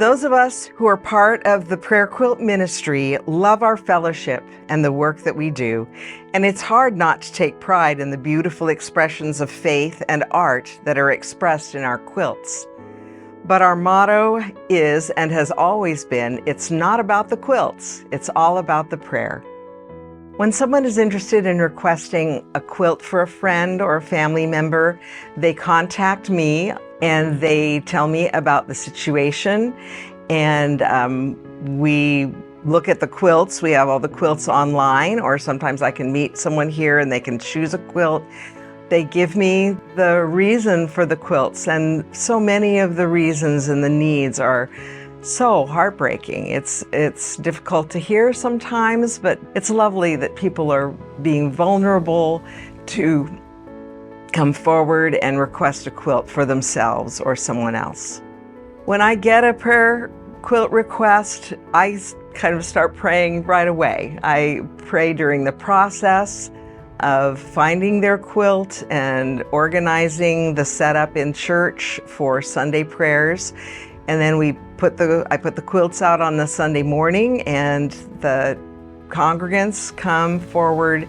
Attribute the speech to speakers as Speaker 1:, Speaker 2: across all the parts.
Speaker 1: Those of us who are part of the Prayer Quilt ministry love our fellowship and the work that we do, and it's hard not to take pride in the beautiful expressions of faith and art that are expressed in our quilts. But our motto is, and has always been, it's not about the quilts, it's all about the prayer. When someone is interested in requesting a quilt for a friend or a family member, they contact me and they tell me about the situation, and we look at the quilts. We have all the quilts online, or sometimes I can meet someone here and they can choose a quilt. They give me the reason for the quilts, and so many of the reasons and the needs are so heartbreaking. It's difficult to hear sometimes, but it's lovely that people are being vulnerable to come forward and request a quilt for themselves or someone else. When I get a prayer quilt request, I kind of start praying right away. I pray during the process of finding their quilt and organizing the setup in church for Sunday prayers. And then I put the quilts out on the Sunday morning, and the congregants come forward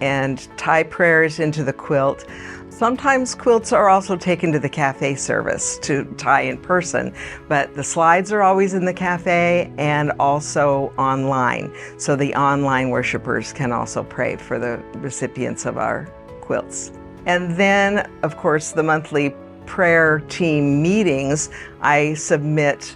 Speaker 1: and tie prayers into the quilt. Sometimes quilts are also taken to the cafe service to tie in person, but the slides are always in the cafe and also online. So the online worshipers can also pray for the recipients of our quilts. And then, of course, the monthly prayer team meetings, I submit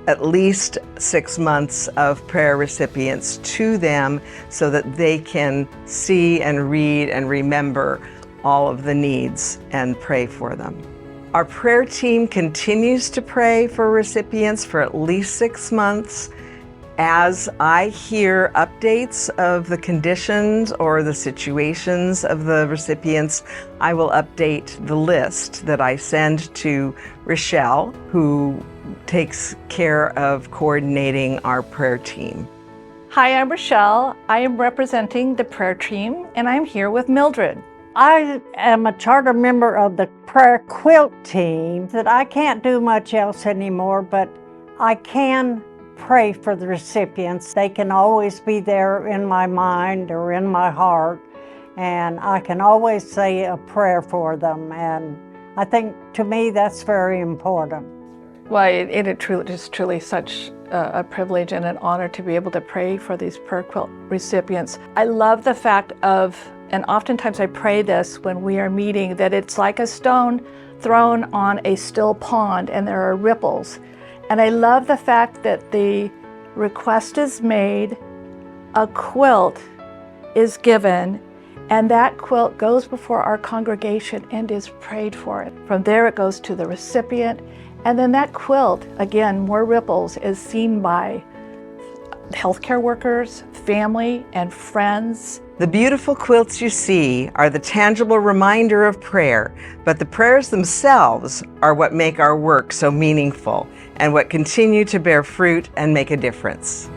Speaker 1: at least 6 months of prayer recipients to them so that they can see and read and remember all of the needs and pray for them. Our prayer team continues to pray for recipients for at least 6 months. As I hear updates of the conditions or the situations of the recipients, I will update the list that I send to Rochelle, who takes care of coordinating our prayer team.
Speaker 2: Hi, I'm Rochelle. I am representing the prayer team, and I'm here with Mildred.
Speaker 3: I am a charter member of the Prayer Quilt team. That I can't do much else anymore, but I can pray for the recipients. They can always be there in my mind or in my heart, and I can always say a prayer for them. And I think, to me, that's very important.
Speaker 2: Well, it is truly such a privilege and an honor to be able to pray for these prayer quilt recipients. I love the fact of, and oftentimes I pray this when we are meeting, that it's like a stone thrown on a still pond and there are ripples. And I love the fact that the request is made, a quilt is given, and that quilt goes before our congregation and is prayed for. From there it goes to the recipient, and then that quilt, again, more ripples, is seen by healthcare workers, family, and friends.
Speaker 1: The beautiful quilts you see are the tangible reminder of prayer, but the prayers themselves are what make our work so meaningful and what continue to bear fruit and make a difference.